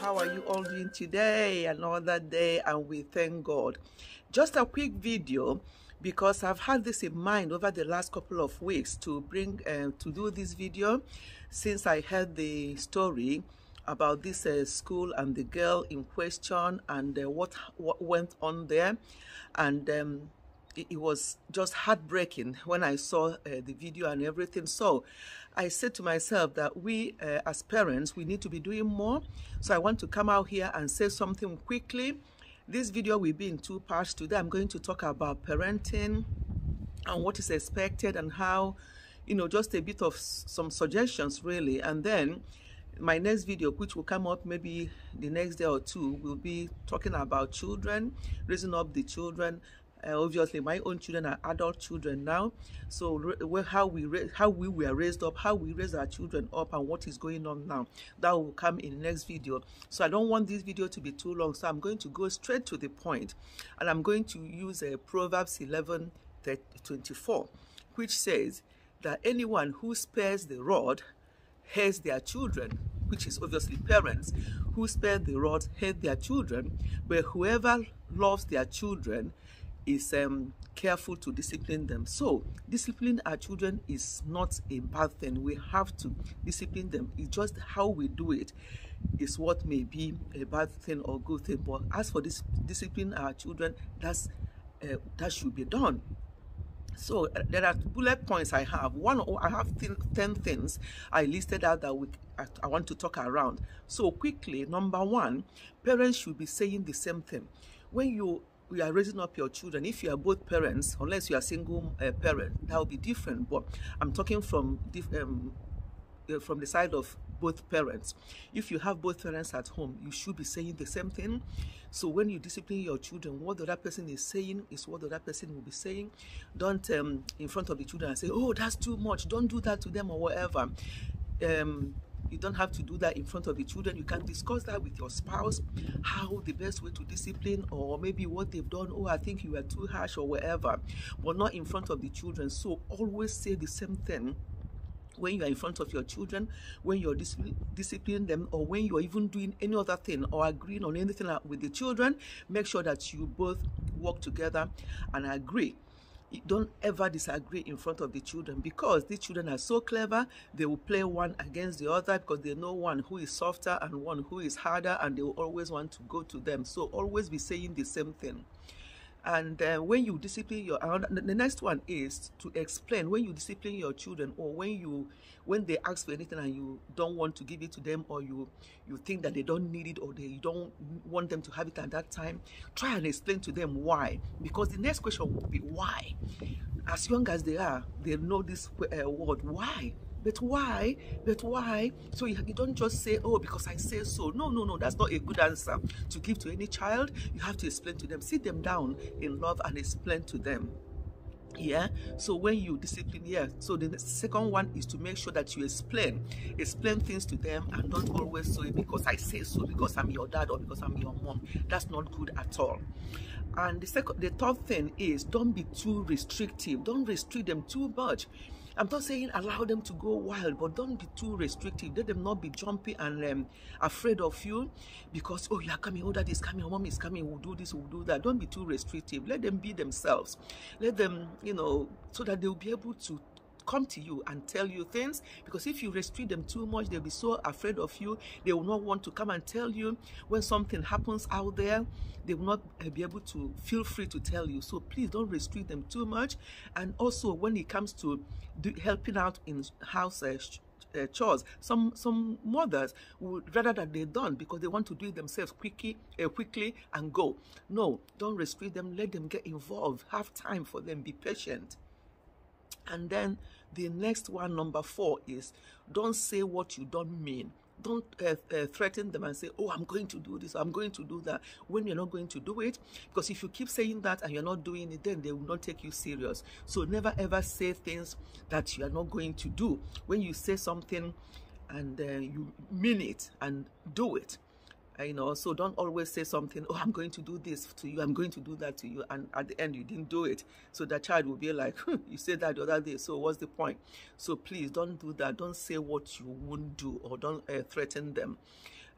How are you all doing today? Another day, and we thank God. Just a quick video, because I've had this in mind over the last couple of weeks to bring to do this video, since I heard the story about this school and the girl in question, and what went on there, and it was just heartbreaking when I saw the video and everything. So I said to myself that we as parents, we need to be doing more. So I want to come out here and say something quickly. This video will be in two parts. Today I'm going to talk about parenting and what is expected, and how, you know, just a bit of some suggestions really. And then my next video, which will come up maybe the next day or two, will be talking about children, raising up the children. Obviously my own children are adult children now, so how we were raised up, how we raise our children up, and what is going on now. That will come in the next video. So I don't want this video to be too long, so I'm going to go straight to the point, and I'm going to use Proverbs 11:24, which says that anyone who spares the rod hates their children, which is obviously parents who spare the rod hate their children, but whoever loves their children is careful to discipline them. So disciplining our children is not a bad thing. We have to discipline them. It's just how we do it is what may be a bad thing or good thing. But as for this discipline our children, that should be done. So there are bullet points I have. I have 10 things I listed out that I want to talk around. So quickly, number one, parents should be saying the same thing. When you are raising up your children, if you are both parents, unless you are single parent, that will be different. But I'm talking from the side of both parents. If you have both parents at home, you should be saying the same thing. So when you discipline your children, what the other person is saying is what the other person will be saying. Don't in front of the children and say, oh, that's too much, don't do that to them or whatever. You don't have to do that in front of the children. You can discuss that with your spouse, how the best way to discipline, or maybe what they've done. Oh, I think you were too harsh or whatever, but not in front of the children. So always say the same thing when you are in front of your children, when you're disciplining them, or when you're even doing any other thing or agreeing on anything with the children. Make sure that you both work together and agree. Don't ever disagree in front of the children, because these children are so clever. They will play one against the other because they know one who is softer and one who is harder, and they will always want to go to them. So always be saying the same thing. And when you discipline the next one is to explain. When you discipline your children, or when they ask for anything and you don't want to give it to them, or you think that they don't need it, or you don't want them to have it at that time, try and explain to them why. Because the next question will be why. As young as they are, they know this word, why. But why? But why? So you don't just say, oh, because I say so. No, that's not a good answer to give to any child. You have to explain to them. Sit them down in love and explain to them. Yeah, so when you discipline, yeah. So the second one is to make sure that you explain things to them, and don't always say because I say so, because I'm your dad or because I'm your mom. That's not good at all. And the third thing is, don't be too restrictive. Don't restrict them too much. I'm not saying allow them to go wild, but don't be too restrictive. Let them not be jumpy and afraid of you, because, oh, you are coming, oh, dad is coming, oh, mom is coming, we'll do this, we'll do that. Don't be too restrictive. Let them be themselves. Let them, you know, so that they'll be able to come to you and tell you things. Because if you restrict them too much, they'll be so afraid of you. They will not want to come and tell you when something happens out there. They will not be able to feel free to tell you. So please don't restrict them too much. And also when it comes to helping out in house chores, some mothers would rather that they don't, because they want to do it themselves quickly and go. No, don't restrict them. Let them get involved. Have time for them. Be patient. And then the next one, number 4, is don't say what you don't mean. Don't threaten them and say, oh, I'm going to do this, I'm going to do that, when you're not going to do it. Because if you keep saying that and you're not doing it, then they will not take you serious. So never ever say things that you are not going to do. When you say something and you mean it and do it, you know, so don't always say something, oh, I'm going to do this to you, I'm going to do that to you, and at the end you didn't do it. So the child will be like, you said that the other day, so what's the point? So please don't do that. Don't say what you won't do, or don't threaten them.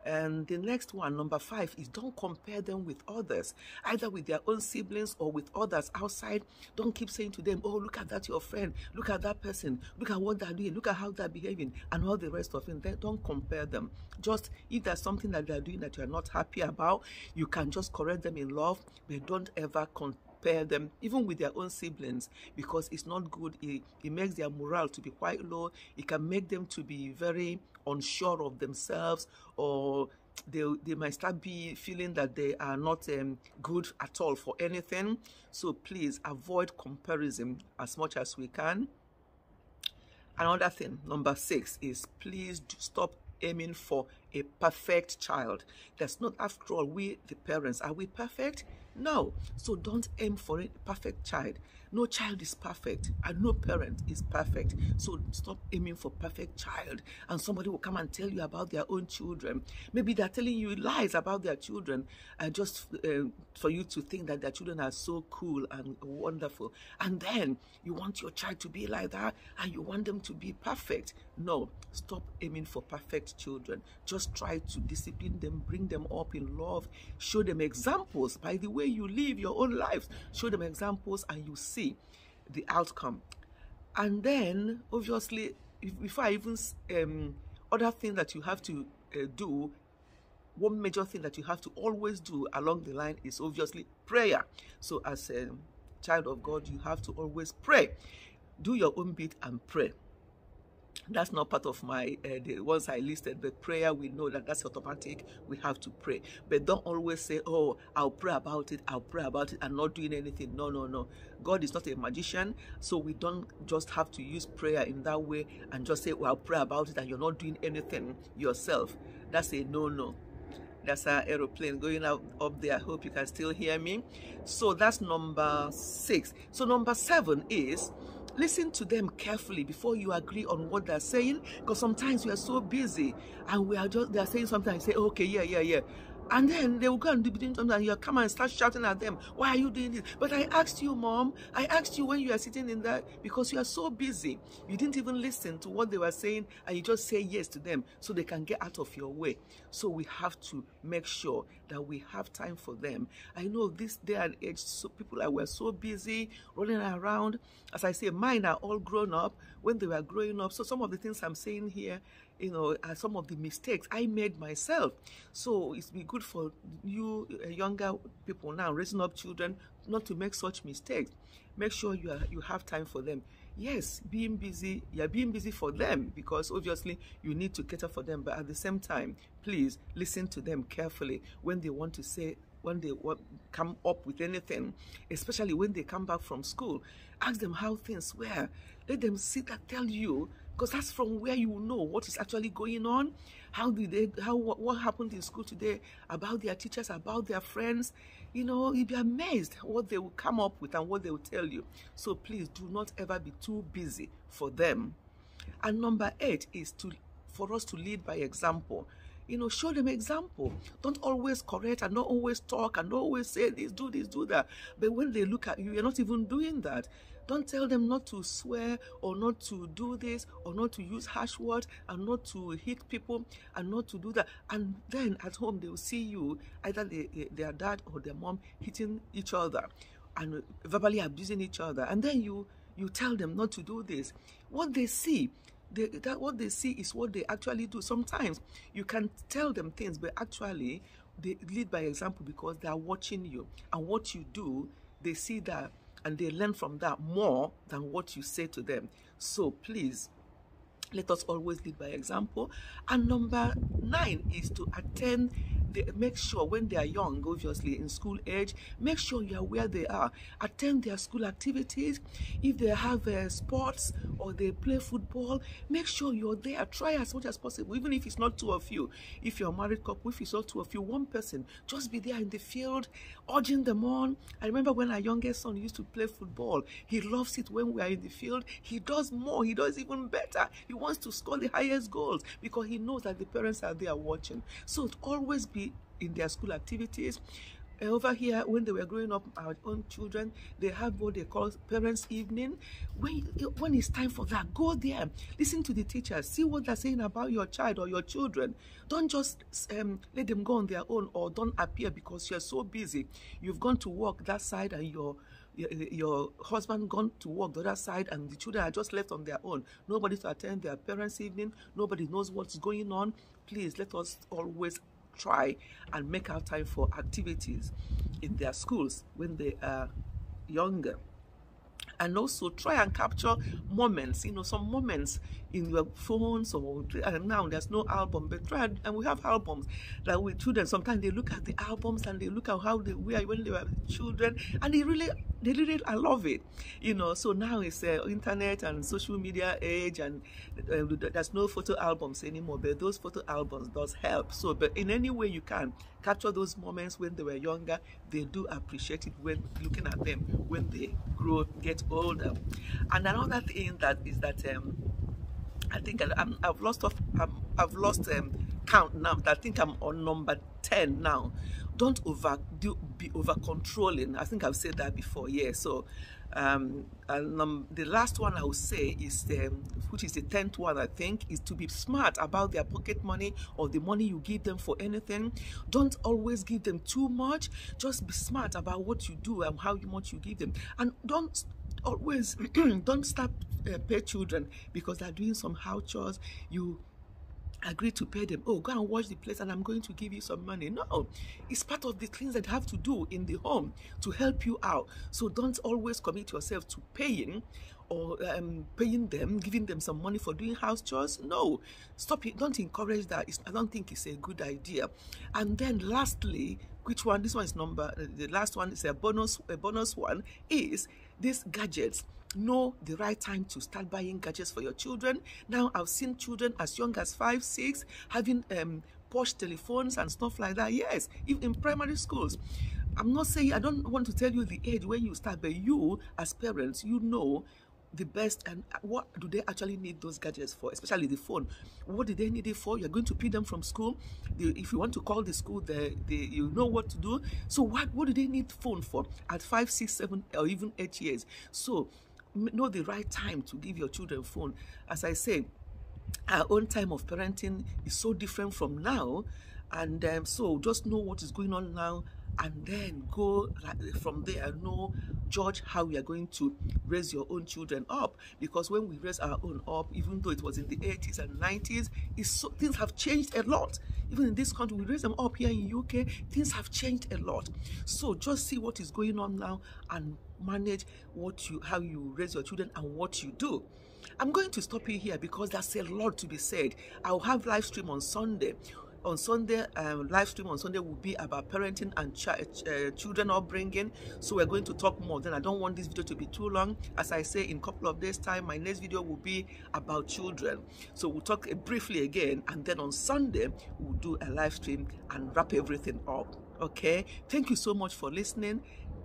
And the next one, number 5, is don't compare them with others, either with their own siblings or with others outside. Don't keep saying to them, oh, look at that, your friend, look at that person, look at what they're doing, look at how they're behaving, and all the rest of it. Then don't compare them. Just, if there's something that they're doing that you're not happy about, you can just correct them in love, but don't ever compare them, even with their own siblings, because it's not good. It makes their morale to be quite low. It can make them to be very unsure of themselves, or they might start feeling that they are not good at all for anything. So please avoid comparison as much as we can. Another thing, number 6, is please stop aiming for a perfect child. That's not, after all, we the parents, are we perfect? No. So don't aim for a perfect child. No child is perfect, and no parent is perfect. So stop aiming for perfect child. And somebody will come and tell you about their own children. Maybe they're telling you lies about their children, just for you to think that their children are so cool and wonderful. And then you want your child to be like that, and you want them to be perfect. No, stop aiming for perfect children. Just try to discipline them, bring them up in love, show them examples by the way you live your own lives. Show them examples, and you see the outcome. And then, obviously, before I even other thing that you have to do, one major thing that you have to always do along the line is obviously prayer. So as a child of God, you have to always pray. Do your own bit and pray. That's not part of my the ones I listed, but prayer, we know that that's automatic. We have to pray. But don't always say, oh, I'll pray about it, and not doing anything. No, no, no. God is not a magician, so we don't just have to use prayer in that way and just say, well, I'll pray about it, and you're not doing anything yourself. That's a no-no. That's an aeroplane going up there. I hope you can still hear me. So that's number 6. So number 7 is, listen to them carefully before you agree on what they're saying, because sometimes we are so busy and they're saying something and say, okay, yeah. And then they will go and do something, and you come and start shouting at them, why are you doing this? But I asked you, Mom. I asked you when you are sitting in that, because you are so busy. You didn't even listen to what they were saying, and you just say yes to them so they can get out of your way. So we have to make sure that we have time for them. I know this day and age, so people were so busy running around. As I say, mine are all grown up when they were growing up. So some of the things I'm saying here, you know, are some of the mistakes I made myself. So it's be good for you younger people now raising up children not to make such mistakes. Make sure you have time for them. Yes, being busy, you're being busy for them, because obviously you need to cater for them. But at the same time, please listen to them carefully when they want to say, when they come up with anything, especially when they come back from school. Ask them how things were. Let them sit and tell you, because that's from where you will know what is actually going on. What happened in school today, about their teachers, about their friends. You know, you'll be amazed what they will come up with and what they will tell you. So please do not ever be too busy for them. And number 8 is for us to lead by example. You know, show them example. Don't always correct and not always talk and not always say this, do that. But when they look at you, you're not even doing that. Don't tell them not to swear or not to do this or not to use harsh words and not to hit people and not to do that. And then at home, they will see you, either their dad or their mom, hitting each other and verbally abusing each other. And then you tell them not to do this. What they see, what they see is what they actually do. Sometimes you can tell them things, but actually they lead by example, because they are watching you. And what you do, they see that and they learn from that more than what you say to them. So please, let us always lead by example. And number 9 is to attend. Make sure when they are young, obviously in school age, make sure you are where they are. Attend their school activities. If they have sports or they play football, make sure you're there. Try as much as possible, even if it's not 2 of you. If you're a married couple, if it's not 2 of you, 1 person, just be there in the field, urging them on. I remember when our youngest son used to play football. He loves it when we are in the field. He does more. He does even better. He wants to score the highest goals because he knows that the parents are there watching. So always be in their school activities. Over here, when they were growing up, our own children, they have what they call parents' evening. When it's time for that, go there, listen to the teachers, see what they're saying about your child or your children. Don't just let them go on their own, or don't appear because you're so busy. You've gone to work that side, and your husband gone to work the other side, and the children are just left on their own. Nobody to attend their parents' evening. Nobody knows what's going on. Please let us always try and make our time for activities in their schools when they are younger. And also try and capture moments, some moments in your phones, or now there's no album, but try and we have albums that with children. Sometimes they look at the albums and they look at how they were when they were children, and they really I love it, So now it's internet and social media age, and there's no photo albums anymore, but those photo albums does help. So, but in any way you can capture those moments when they were younger, they do appreciate it when looking at them when they get older. And another thing that is that I think I've lost count now. I think I'm on number 10 now. Don't be over controlling. I think I've said that before. Yeah. So the last one I will say is which is the 10th one, I think, is to be smart about their pocket money or the money you give them for anything. Don't always give them too much. Just be smart about what you do and how much you give them, and don't always don't start pay children because they're doing some house chores. You agree to pay them. Oh, go and wash the place and I'm going to give you some money. No, it's part of the things that you have to do in the home to help you out. So don't always commit yourself to paying or paying them, giving them some money for doing house chores. No, stop it. Don't encourage that. I don't think it's a good idea. And then lastly, which one? This one is the last one is a bonus one, is these gadgets. Know the right time to start buying gadgets for your children. Now, I've seen children as young as 5, 6 having push telephones and stuff like that. Yes, even in primary schools. I'm not saying, I don't want to tell you the age when you start, but you as parents, you know the best and what do they actually need those gadgets for, especially the phone. What do they need it for? You're going to pick them from school. If you want to call the school, you know what to do. So what do they need phone for at 5, 6, 7, or even 8 years? So know the right time to give your children phone. As I say, our own time of parenting is so different from now, and so just know what is going on now, and then go from there. Judge how we are going to raise your own children up, because when we raise our own up, even though it was in the 80s and 90s, things have changed a lot. Even in this country, we raise them up here in UK, things have changed a lot. So just see what is going on now and manage how you raise your children and what you do. I'm going to stop you here because there's a lot to be said. I'll have live stream on Sunday. Live stream on Sunday will be about parenting and children upbringing. So we're going to talk more. Then I don't want this video to be too long. As I say, in a couple of days' time, my next video will be about children. So we'll talk briefly again, and then on Sunday we'll do a live stream and wrap everything up. Okay? Thank you so much for listening.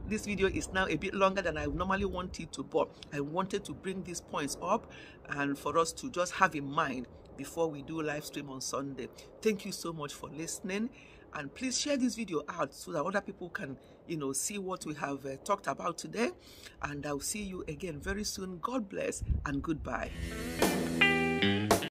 This video is now a bit longer than I normally wanted to, but I wanted to bring these points up and for us to just have in mind before we do live stream on Sunday. Thank you so much for listening, and please share this video out so that other people can see what we have talked about today. And I'll see you again very soon. God bless and goodbye.